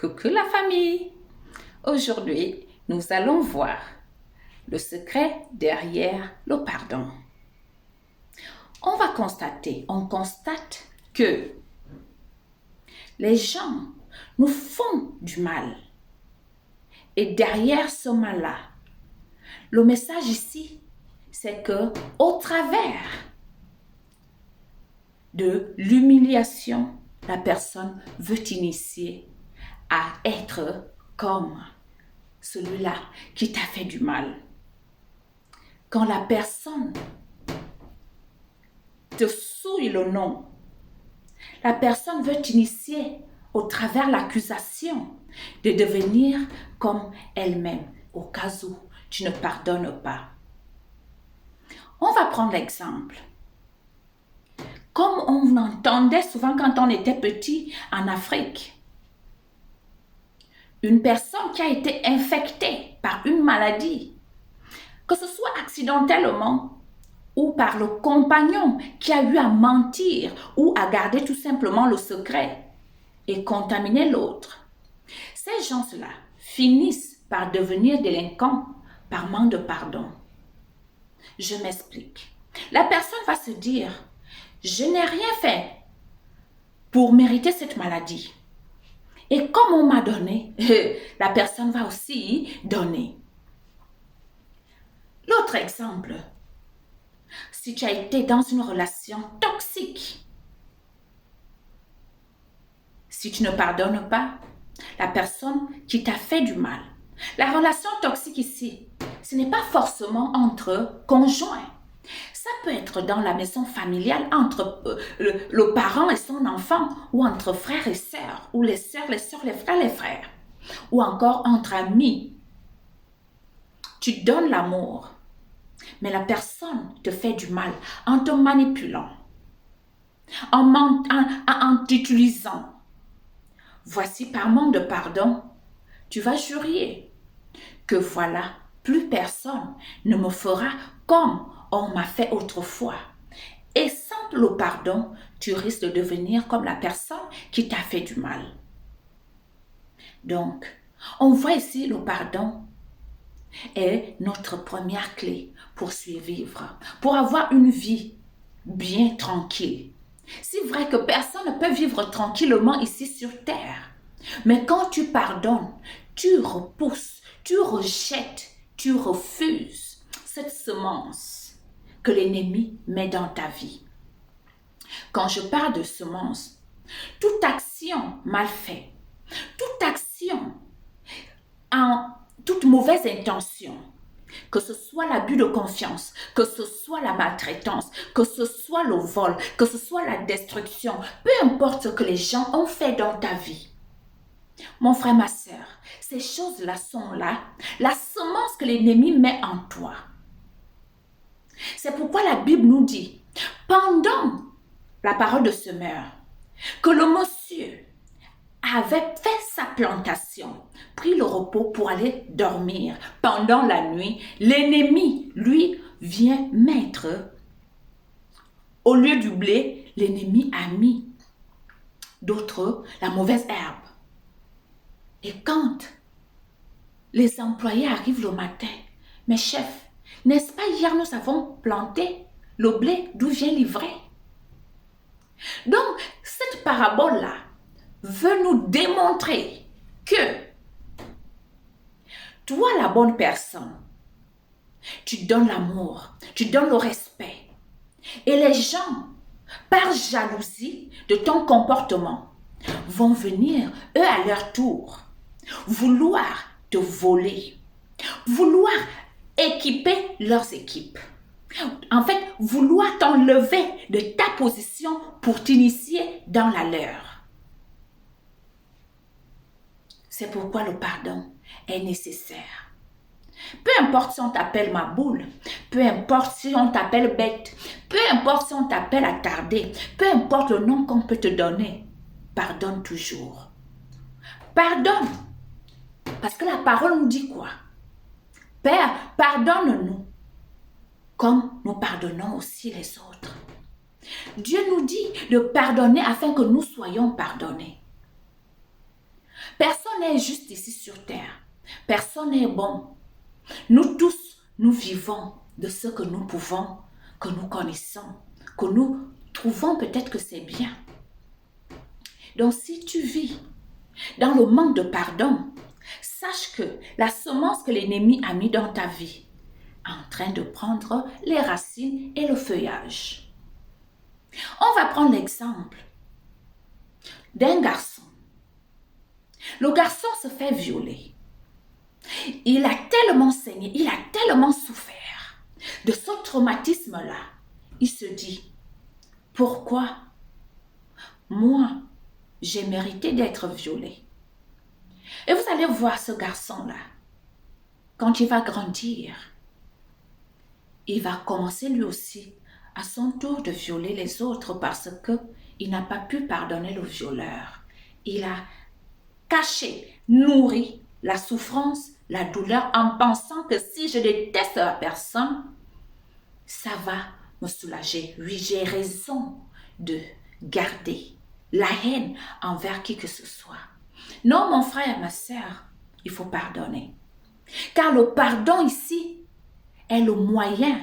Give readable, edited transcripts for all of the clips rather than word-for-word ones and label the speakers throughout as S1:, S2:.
S1: Coucou la famille! Aujourd'hui, nous allons voir le secret derrière le pardon. On constate que les gens nous font du mal. Et derrière ce mal-là, le message ici, c'est que au travers de l'humiliation, la personne veut t'initier à être comme celui-là qui t'a fait du mal. Quand la personne te souille le nom, la personne veut t'initier au travers l'accusation de devenir comme elle-même, au cas où tu ne pardonnes pas. On va prendre l'exemple. Comme on entendait souvent quand on était petit en Afrique, une personne qui a été infectée par une maladie, que ce soit accidentellement ou par le compagnon qui a eu à mentir ou à garder tout simplement le secret et contaminer l'autre. Ces gens-là finissent par devenir délinquants par manque de pardon. Je m'explique. La personne va se dire, je n'ai rien fait pour mériter cette maladie. Et comme on m'a donné, la personne va aussi donner. L'autre exemple, si tu as été dans une relation toxique, si tu ne pardonnes pas la personne qui t'a fait du mal, la relation toxique ici, ce n'est pas forcément entre conjoints. Ça peut être dans la maison familiale entre le parent et son enfant, ou entre frères et sœurs, ou les sœurs, les frères, les frères, ou encore entre amis. Tu donnes l'amour, mais la personne te fait du mal en te manipulant, en t'utilisant. Voici par manque de pardon, tu vas jurer que voilà, plus personne ne me fera comme on m'a fait autrefois. Et sans le pardon, tu risques de devenir comme la personne qui t'a fait du mal. Donc, on voit ici le pardon est notre première clé pour survivre, pour avoir une vie bien tranquille. C'est vrai que personne ne peut vivre tranquillement ici sur terre. Mais quand tu pardonnes, tu repousses, tu rejettes, tu refuses cette semence que l'ennemi met dans ta vie. Quand je parle de semence, toute action mal faite, toute action toute mauvaise intention, que ce soit l'abus de confiance, que ce soit la maltraitance, que ce soit le vol, que ce soit la destruction, peu importe ce que les gens ont fait dans ta vie. Mon frère, ma sœur, ces choses-là sont là, la semence que l'ennemi met en toi. C'est pourquoi la Bible nous dit, pendant la parole de semeur, que le monsieur avait fait sa plantation, pris le repos pour aller dormir. Pendant la nuit, l'ennemi, lui, vient mettre, au lieu du blé, l'ennemi a mis d'autres, la mauvaise herbe. Et quand les employés arrivent le matin, mes chefs, n'est-ce pas hier nous avons planté le blé d'où vient l'ivraie? Donc, cette parabole-là veut nous démontrer que toi, la bonne personne, tu donnes l'amour, tu donnes le respect. Et les gens, par jalousie de ton comportement, vont venir, eux à leur tour, vouloir te voler, vouloir équiper leurs équipes. En fait, vouloir t'enlever de ta position pour t'initier dans la leur. C'est pourquoi le pardon est nécessaire. Peu importe si on t'appelle ma boule, peu importe si on t'appelle bête, peu importe si on t'appelle attardé, peu importe le nom qu'on peut te donner, pardonne toujours. Pardonne. Parce que la parole nous dit quoi? Père, pardonne-nous, comme nous pardonnons aussi les autres. Dieu nous dit de pardonner afin que nous soyons pardonnés. Personne n'est juste ici sur terre. Personne n'est bon. Nous tous, nous vivons de ce que nous pouvons, que nous connaissons, que nous trouvons peut-être que c'est bien. Donc si tu vis dans le manque de pardon, sache que la semence que l'ennemi a mis dans ta vie est en train de prendre les racines et le feuillage. On va prendre l'exemple d'un garçon. Le garçon se fait violer. Il a tellement saigné, il a tellement souffert de ce traumatisme-là. Il se dit, pourquoi moi, j'ai mérité d'être violé? Et vous allez voir ce garçon-là, quand il va grandir, il va commencer lui aussi à son tour de violer les autres parce qu'il n'a pas pu pardonner le violeur. Il a caché, nourri la souffrance, la douleur en pensant que si je déteste la personne, ça va me soulager. Oui, j'ai raison de garder la haine envers qui que ce soit. Non, mon frère, ma sœur, il faut pardonner. Car le pardon ici est le moyen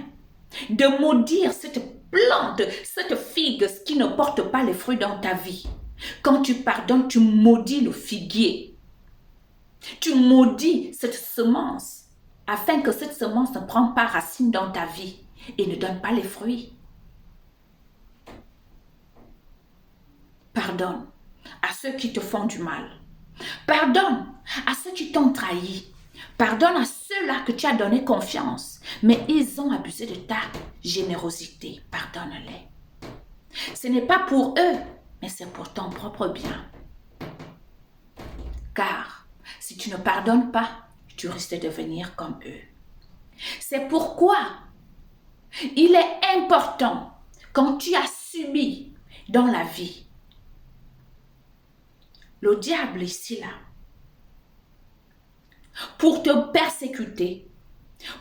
S1: de maudire cette plante, cette figue qui ne porte pas les fruits dans ta vie. Quand tu pardonnes, tu maudis le figuier. Tu maudis cette semence afin que cette semence ne prenne pas racine dans ta vie et ne donne pas les fruits. Pardonne à ceux qui te font du mal. Pardonne à ceux qui t'ont trahi. Pardonne à ceux-là que tu as donné confiance, mais ils ont abusé de ta générosité. Pardonne-les. Ce n'est pas pour eux, mais c'est pour ton propre bien. Car si tu ne pardonnes pas, tu risques de devenir comme eux. C'est pourquoi il est important, quand tu as subi dans la vie, le diable ici là, pour te persécuter,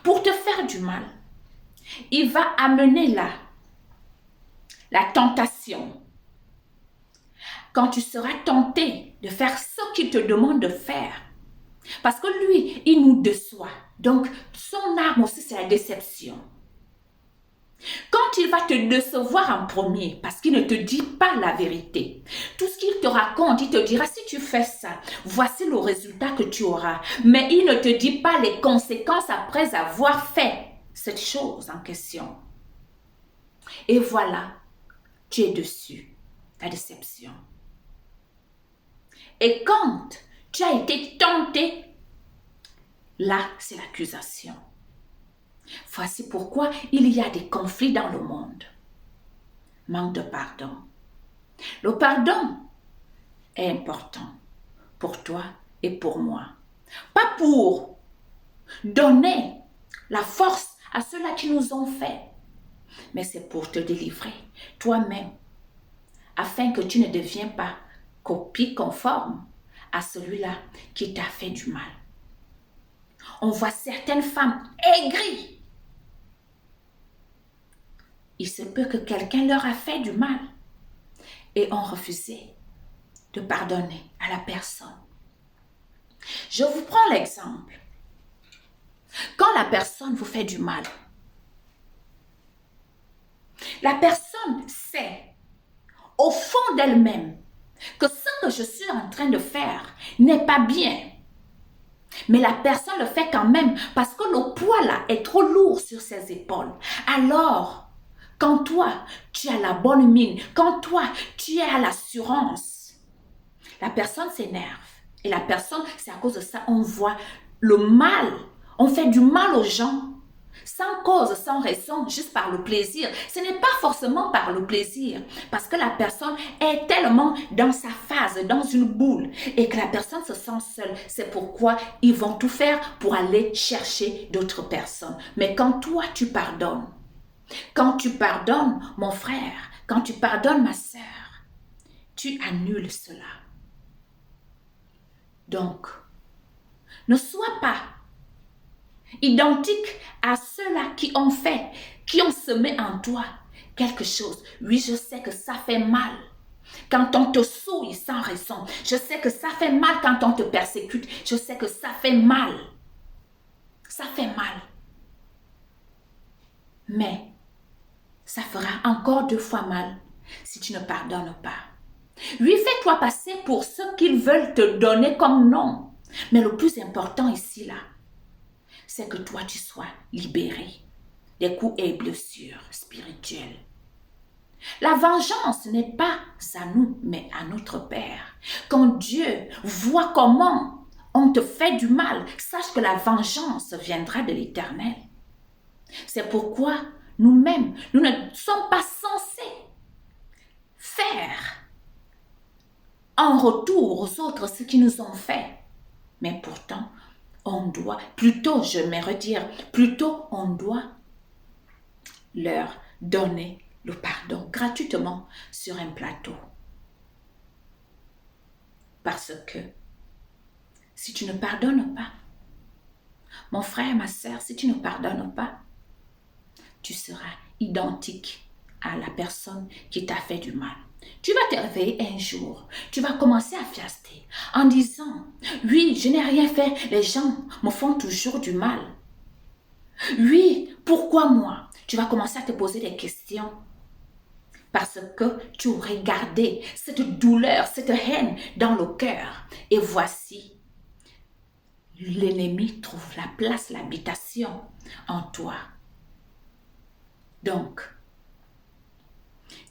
S1: pour te faire du mal, il va amener là la tentation. Quand tu seras tenté de faire ce qu'il te demande de faire, parce que lui, il nous déçoit. Donc, son arme aussi, c'est la déception. Quand il va te décevoir en premier, parce qu'il ne te dit pas la vérité, tout ce qu'il te raconte, il te dira, si tu fais ça, voici le résultat que tu auras. Mais il ne te dit pas les conséquences après avoir fait cette chose en question. Et voilà, tu es dessus, la déception. Et quand tu as été tenté, là, c'est l'accusation. Voici pourquoi il y a des conflits dans le monde. Manque de pardon. Le pardon est important pour toi et pour moi. Pas pour donner la force à ceux-là qui nous ont fait, mais c'est pour te délivrer toi-même, afin que tu ne deviens pas copie conforme à celui-là qui t'a fait du mal. On voit certaines femmes aigries. Il se peut que quelqu'un leur a fait du mal et ont refusé de pardonner à la personne. Je vous prends l'exemple. Quand la personne vous fait du mal, la personne sait au fond d'elle-même que ce que je suis en train de faire n'est pas bien. Mais la personne le fait quand même parce que le poids là est trop lourd sur ses épaules. Alors, quand toi, tu as la bonne mine, quand toi, tu as l'assurance, la personne s'énerve. Et la personne, c'est à cause de ça, on voit le mal. On fait du mal aux gens, sans cause, sans raison, juste par le plaisir. Ce n'est pas forcément par le plaisir, parce que la personne est tellement dans sa phase, dans une boule, et que la personne se sent seule. C'est pourquoi ils vont tout faire pour aller chercher d'autres personnes. Mais quand toi, tu pardonnes, quand tu pardonnes, mon frère, quand tu pardonnes, ma sœur, tu annules cela. Donc, ne sois pas identique à ceux-là qui ont fait, qui ont semé en toi quelque chose. Oui, je sais que ça fait mal. Quand on te souille sans raison. Je sais que ça fait mal quand on te persécute. Je sais que ça fait mal. Ça fait mal. Mais ça fera encore 2 fois mal si tu ne pardonnes pas. Oui, fais-toi passer pour ce qu'ils veulent te donner comme nom. Mais le plus important ici, là, c'est que toi, tu sois libéré des coups et blessures spirituelles. La vengeance n'est pas à nous, mais à notre Père. Quand Dieu voit comment on te fait du mal, sache que la vengeance viendra de l'Éternel. C'est pourquoi nous-mêmes, nous ne sommes pas censés faire en retour aux autres ce qu'ils nous ont fait. Mais pourtant, on doit, plutôt on doit leur donner le pardon gratuitement sur un plateau. Parce que si tu ne pardonnes pas, mon frère, ma sœur, si tu ne pardonnes pas, tu seras identique à la personne qui t'a fait du mal. Tu vas te réveiller un jour, tu vas commencer à fiaster en disant, oui, je n'ai rien fait, les gens me font toujours du mal. Oui, pourquoi moi? Tu vas commencer à te poser des questions parce que tu aurais gardé cette douleur, cette haine dans le cœur. Et voici, l'ennemi trouve la place, l'habitation en toi. Donc,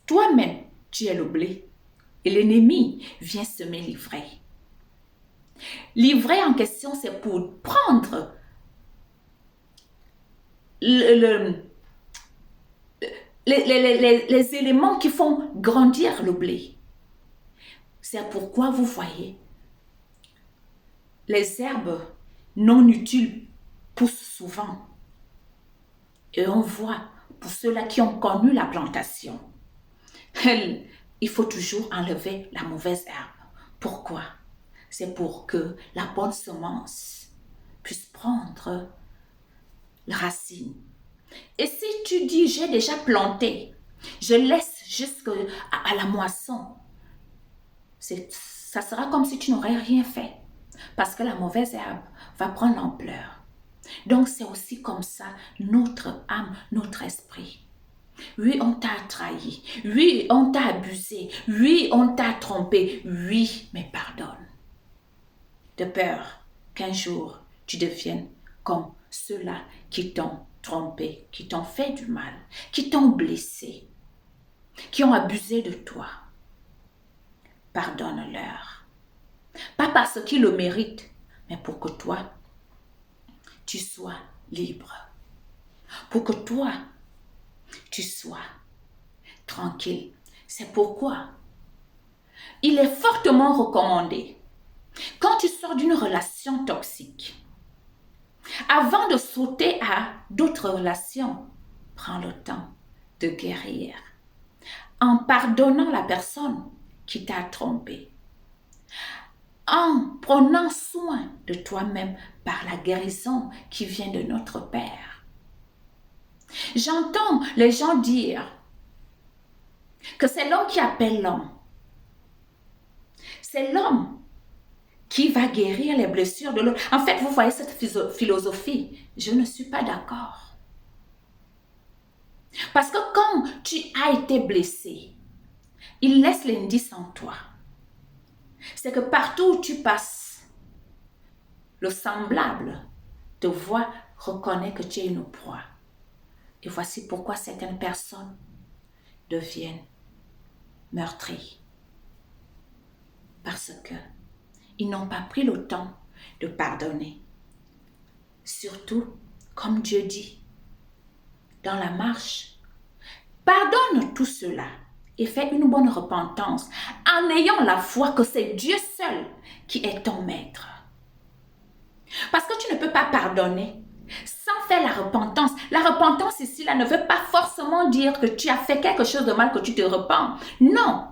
S1: toi-même, tu es le blé et l'ennemi vient semer l'ivraie. L'ivraie en question, c'est pour prendre les éléments qui font grandir le blé. C'est pourquoi vous voyez, les herbes non utiles poussent souvent. Et on voit, pour ceux-là qui ont connu la plantation, il faut toujours enlever la mauvaise herbe. Pourquoi? C'est pour que la bonne semence puisse prendre racine. Et si tu dis, j'ai déjà planté, je laisse jusqu'à la moisson, ça sera comme si tu n'aurais rien fait. Parce que la mauvaise herbe va prendre l'ampleur. Donc c'est aussi comme ça notre âme, notre esprit. Oui, on t'a trahi. Oui, on t'a abusé. Oui, on t'a trompé. Oui, mais pardonne. De peur qu'un jour tu deviennes comme ceux-là qui t'ont trompé, qui t'ont fait du mal, qui t'ont blessé, qui ont abusé de toi. Pardonne-leur. Pas parce qu'ils le méritent, mais pour que toi, tu sois libre. Pour que toi, tu sois tranquille. C'est pourquoi il est fortement recommandé, quand tu sors d'une relation toxique, avant de sauter à d'autres relations, prends le temps de guérir en pardonnant la personne qui t'a trompé, en prenant soin de toi-même par la guérison qui vient de notre Père. J'entends les gens dire que c'est l'homme qui appelle l'homme. C'est l'homme qui va guérir les blessures de l'autre. En fait, vous voyez cette philosophie, je ne suis pas d'accord. Parce que quand tu as été blessé, il laisse l'indice en toi. C'est que partout où tu passes, le semblable te voit, reconnaît que tu es une proie. Et voici pourquoi certaines personnes deviennent meurtries. Parce que ils n'ont pas pris le temps de pardonner. Surtout, comme Dieu dit, dans la marche, pardonne tout cela et fais une bonne repentance en ayant la foi que c'est Dieu seul qui est ton maître. Parce que tu ne peux pas pardonner sans faire la repentance. La repentance ici, là, ne veut pas forcément dire que tu as fait quelque chose de mal, que tu te repens. Non.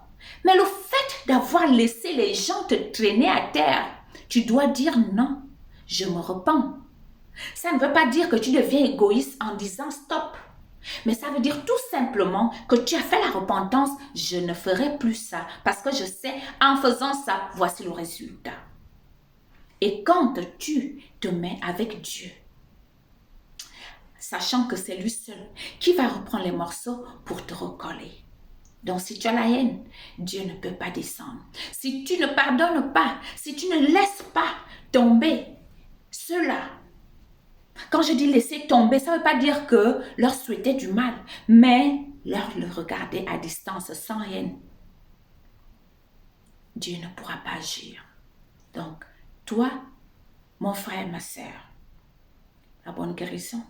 S1: Mais le fait d'avoir laissé les gens te traîner à terre, tu dois dire non, je me repens. Ça ne veut pas dire que tu deviens égoïste en disant stop. Mais ça veut dire tout simplement que tu as fait la repentance, je ne ferai plus ça parce que je sais, en faisant ça, voici le résultat. Et quand tu te mets avec Dieu, sachant que c'est lui seul qui va reprendre les morceaux pour te recoller. Donc, si tu as la haine, Dieu ne peut pas descendre. Si tu ne pardonnes pas, si tu ne laisses pas tomber ceux-là, quand je dis laisser tomber, ça ne veut pas dire que leur souhaiter du mal, mais leur le regarder à distance sans haine. Dieu ne pourra pas agir. Donc, toi, mon frère, ma sœur, la bonne guérison.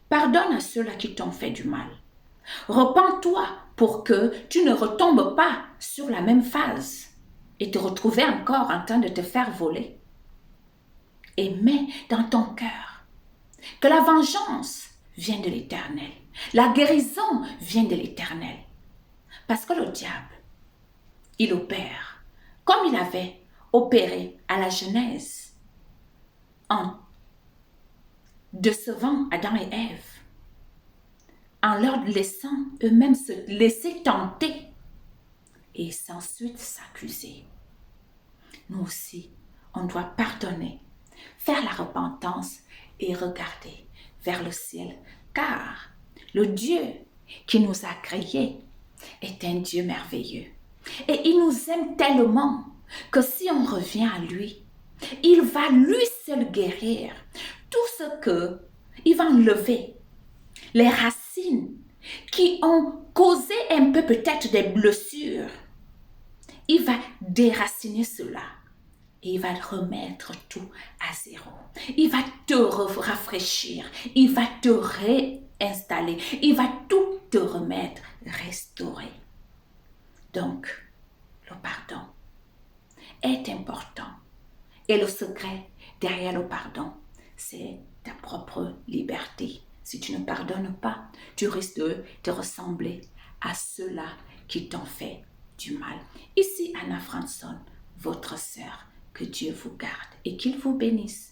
S1: Pardonne à ceux-là qui t'ont fait du mal. Repends-toi pour que tu ne retombes pas sur la même phase et te retrouver encore en train de te faire voler. Et mets dans ton cœur que la vengeance vient de l'Éternel. La guérison vient de l'Éternel. Parce que le diable, il opère comme il avait opéré à la Genèse en décevant Adam et Ève, en leur laissant eux-mêmes se laisser tenter et ensuite s'accuser. Nous aussi, on doit pardonner, faire la repentance et regarder vers le ciel, car le Dieu qui nous a créés est un Dieu merveilleux. Et il nous aime tellement que si on revient à lui, il va lui seul guérir tout ce que il va enlever, les racines qui ont causé un peu peut-être des blessures. Il va déraciner cela et il va remettre tout à zéro. Il va te rafraîchir, il va te réinstaller, il va tout te remettre, restaurer. Donc, le pardon est important. Et le secret derrière le pardon, c'est ta propre liberté. Si tu ne pardonnes pas, tu risques de te ressembler à ceux-là qui t'ont fait du mal. Ici, Anna Franson, votre sœur, que Dieu vous garde et qu'il vous bénisse.